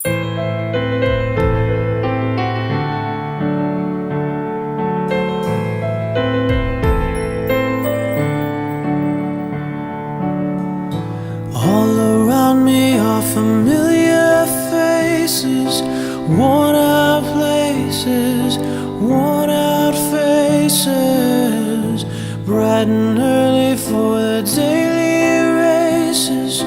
All around me are familiar faces, worn out places, worn out faces, bright and early for the daily races,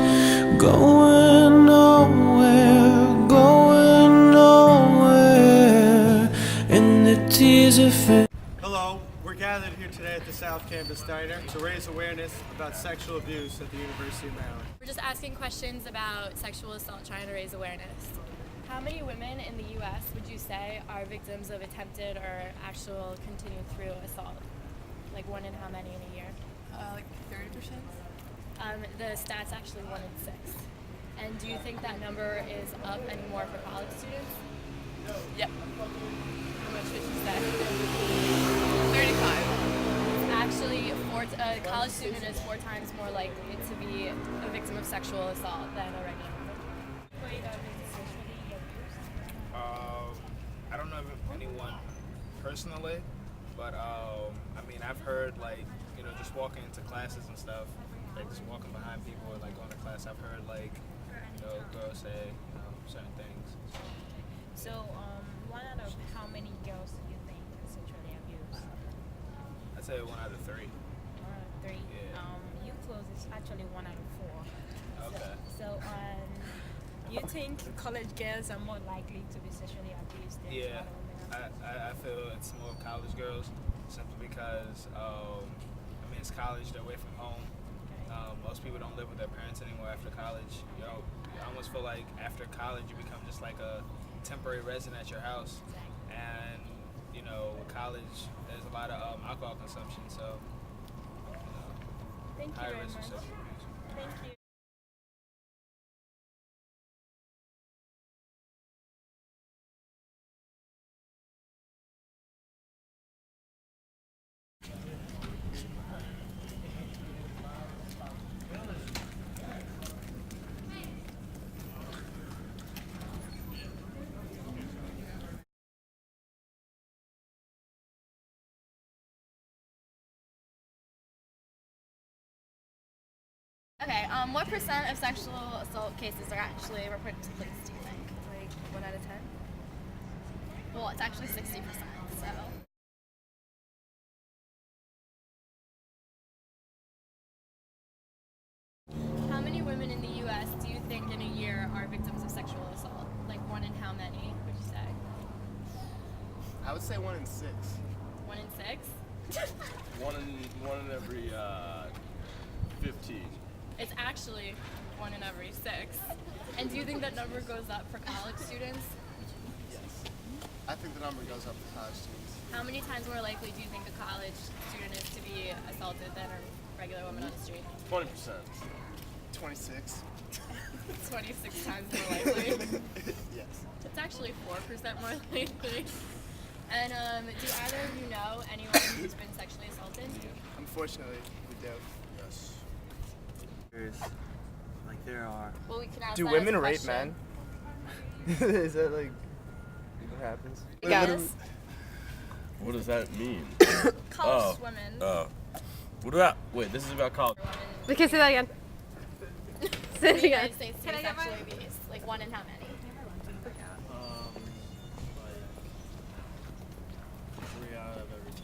going nowhere, going nowhere, and the tears are filled. Hello, we're gathered here today at the South Campus Diner to raise awareness about sexual abuse at the University of Maryland. We're just asking questions about sexual assault, trying to raise awareness. How many women in the U.S. would you say are victims of attempted or actual continued through assault? Like one in how many in a year? Like 30%? The stat's actually 1 in 6. And do you think that number is up anymore for college students? Yep. How much would you say? 35. Actually, a college student is 4 times more likely to be a victim of sexual assault than a regular woman. I don't know anyone personally, but I mean, I've heard, like, you know, just walking into classes and stuff, like just walking behind people or like going to class, I've heard, like, you know, girls say, you know, certain things. So, one out of how many girls do you think are sexually abused? I'd say 1 out of 3. 1 out of 3. Yeah. You close is actually 1 out of 4. Okay. So, you think college girls are more likely to be sexually abused than Yeah, other women? I feel it's more college girls, simply because, I mean, it's college, they're away from home. Most people don't live with their parents anymore after college. You know, you almost feel like after college you become just like a temporary resident at your house. And, you know, with college, there's a lot of alcohol consumption, so, you know, Thank you higher very risk of much. sexual abuse. Thank you. Okay, what percent of sexual assault cases are actually reported to police, do you think? Like 1 out of 10? Well, it's actually 60%, so. How many women in the U.S. do you think in a year are victims of sexual assault? Like 1 in how many, would you say? I would say 1 in 6. 1 in 6? One in every 15. It's actually 1 in every 6. And do you think that number goes up for college students? Yes. I think the number goes up for college students. How many times more likely do you think a college student is to be assaulted than a regular woman on the street? 20%. 26. 26 times more likely. Yes. It's actually 4% more likely. And do either of you know anyone who's been sexually assaulted? Unfortunately, we do. Yes. Like there are. Well, we can ask Do that women as a rape question. men? Is that like what happens? Yes. What does that mean? College women. What about? Wait, this is about college. Women Okay, say that again. Say in it the again. United States to be sexually abused. Like 1 in how many? Like 3 out of every 10.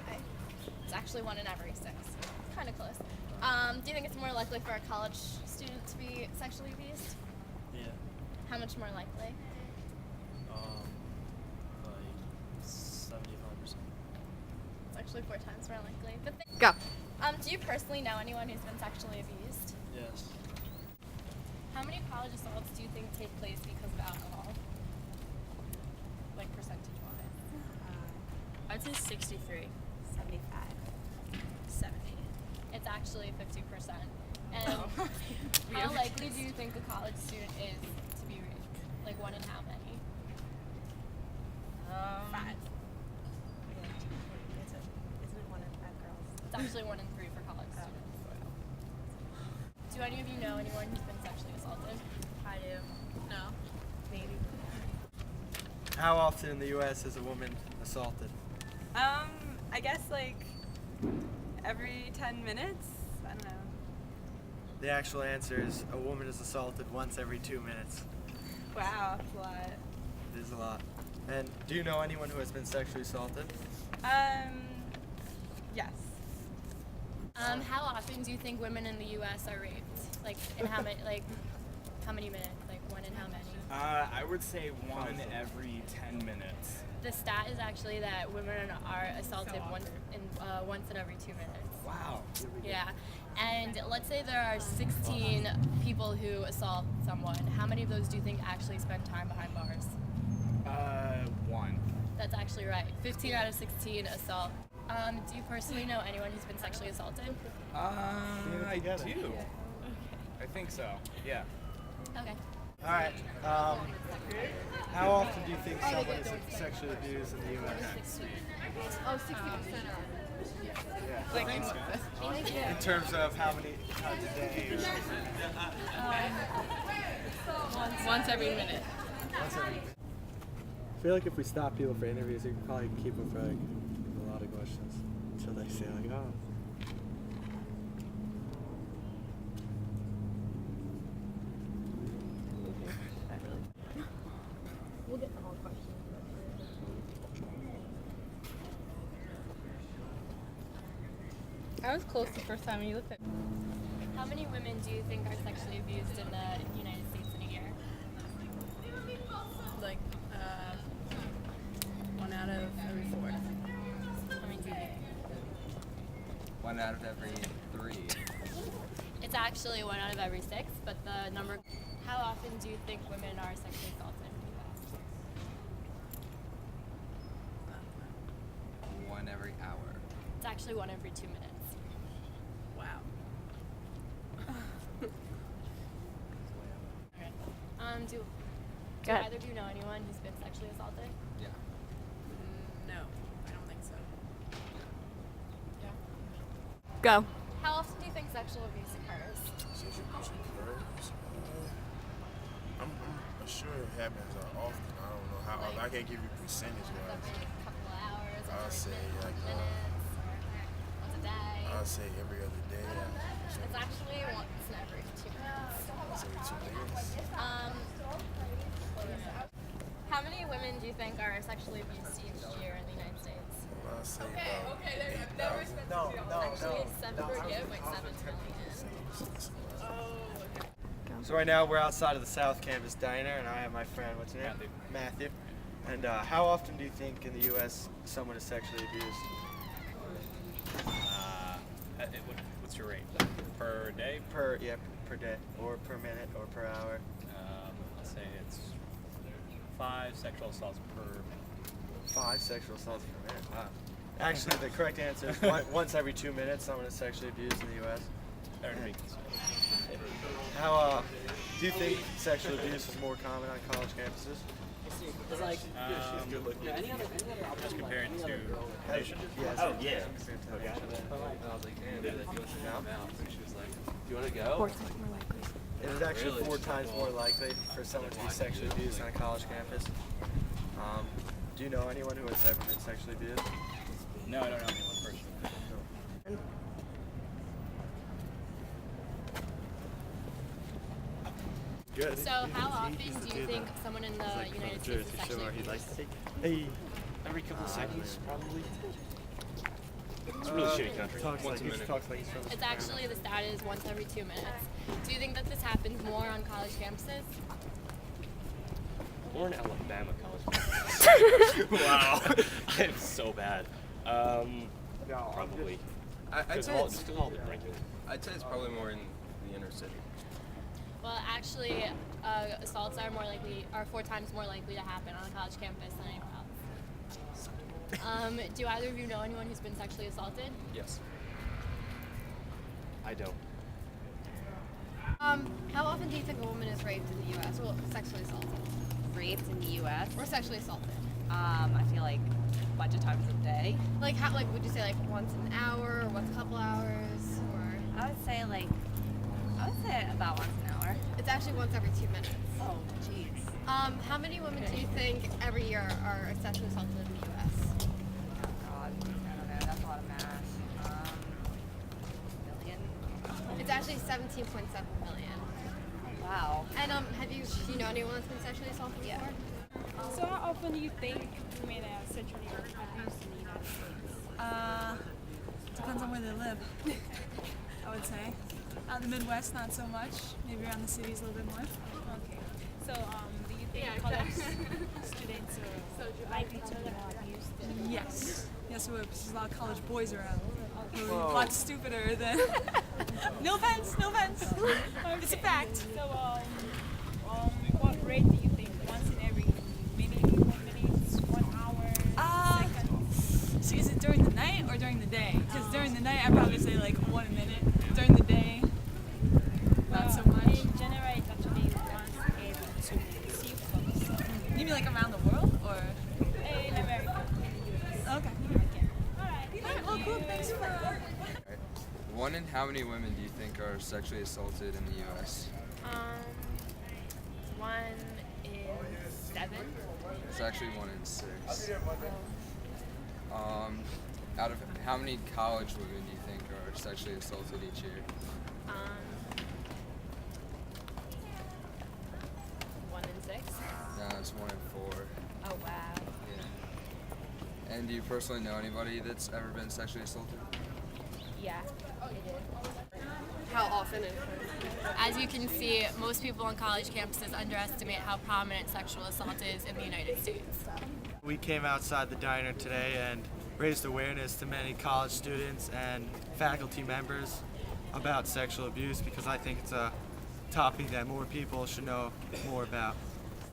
Okay. It's actually 1 in every 6. Kind of close. Do you think it's more likely for a college student to be sexually abused? Yeah. How much more likely? Like 75%. It's actually 4 times more likely. But Go. do you personally know anyone who's been sexually abused? Yes. How many college assaults do you think take place because of alcohol? Like percentage-wise? I'd say 63. 75. 70. It's actually 50%. And how likely do you think a college student is to be raped? Like 1 in how many? 5. Isn't it 1 in 5 girls? It's actually 1 in 3 for college students. Do any of you know anyone who's been sexually assaulted? I do. No. maybe. How often in the U.S. is a woman assaulted? I guess like every 10 minutes. I don't know. The actual answer is a woman is assaulted once every 2 minutes. Wow, that's a lot. It is a lot. And do you know anyone who has been sexually assaulted? Yes. How often do you think women in the U.S. are raped? Like, in how many minutes? Like, one in how many? I would say one every 10 minutes. The stat is actually that women are assaulted once in every 2 minutes. Wow. Yeah. And let's say there are 16 people who assault someone. How many of those do you think actually spend time behind bars? One. That's actually right. 15 out of 16 assault. Do you personally know anyone who's been sexually assaulted? I do. I think so. Yeah. Okay. All right. How often do you think someone is sexually abused in the U.S.? Oh, 60%. In terms of how many times a day? Once every minute. I feel like if we stop people for interviews, we could probably keep them for like a lot of questions until they say like, oh. I was close the first time when you looked at me. How many women do you think are sexually abused in the United States in a year? Like, 1 out of every 4. How many do you think? 1 out of every 3. It's actually 1 out of every 6, but the number. How often do you think women are sexually assaulted in the U.S.? 1 every hour. It's actually 1 every 2 minutes. Wow. Do Go ahead. either of you know anyone who's been sexually assaulted? Yeah. No, I don't think so. Yeah. Go. How often do you think sexual abuse occurs? Social abuse occurs. I'm sure it happens often. I don't know how. I can't give you percentage wise. Every couple of hours, I'll every say like minutes, or once a day. I'll say every other day. It's actually once in every 2 minutes. Once every 2 minutes. How many women do you think are sexually abused each year in the United States? I'll say about 8,000. Actually, 7 million. So right now we're outside of the South Campus Diner, and I have my friend. What's your name? Matthew. And how often do you think in the U.S. someone is sexually abused? What's your rate? Per day? Per day, or per minute, or per hour. Let's say it's 5 sexual assaults per minute. 5 sexual assaults per minute. Wow. Actually, the correct answer is once every 2 minutes someone is sexually abused in the U.S. Or to be considered. How do you think sexual abuse is more common on college campuses? Just comparing to tradition. Yes. Oh, yeah. You want to go? It is actually 4 times more likely for someone to be sexually abused on a college campus. Do you know anyone who has ever been sexually abused? No, I don't know anyone personally. Good. So, how often do you think someone in the United States is sexually abused? Hey. Every couple of seconds, probably. It's a really shitty country. Talks like he's from It's actually, the stat is once every 2 minutes. Do you think that this happens more on college campuses? Or in Alabama college. Wow. It's so bad. Probably. I'd say Just because all the drinking. I'd say it's probably more in the inner city. Well, actually, assaults are 4 times more likely to happen on a college campus than anywhere else. Do either of you know anyone who's been sexually assaulted? Yes. I don't. How often do you think a woman is raped in the U.S.? Well, sexually assaulted. Raped in the U.S. Or sexually assaulted. I feel like a bunch of times a day. Like, how? Like, would you say like once an hour or once a couple hours? Or I would say like I would say about once an hour. It's actually once every 2 minutes. Oh, jeez. How many women do you think every year are sexually assaulted in the U.S.? Oh God, I don't know. That's a lot of math. Million. It's actually 17.7 million. Wow. And do you know anyone that's been sexually assaulted before? So how often do you think women are sexually abused in the United States? Depends on where they live, I would say. Out in the Midwest, not so much. Maybe around the cities a little bit more. Okay. So do you think college students are likely to be more abused? Yes. Yes, we would, because there's a lot of college boys around. Who are a lot stupider than... No offense, no offense. It's a fact. So what rate do you think? Once in every minute, 1 hour, seconds? So is it during the night or during the day? Because during the night, I'd probably say like 1 minute. During the day, not so much. In general, it's actually once every 2 minutes. You mean like around the world, or? In America. Okay. Alright. Well, cool. Thanks for. One in how many women do you think are sexually assaulted in the U.S.? 1 in 7. It's actually 1 in 6. Out of how many college women do you think are sexually assaulted each year? 1 in 6. No, it's 1 in 4. Oh wow. Yeah. And do you personally know anybody that's ever been sexually assaulted? Yeah, I did. How often? As you can see, most people on college campuses underestimate how prominent sexual assault is in the United States. We came outside the diner today and raised awareness to many college students and faculty members about sexual abuse because I think it's a topic that more people should know more about.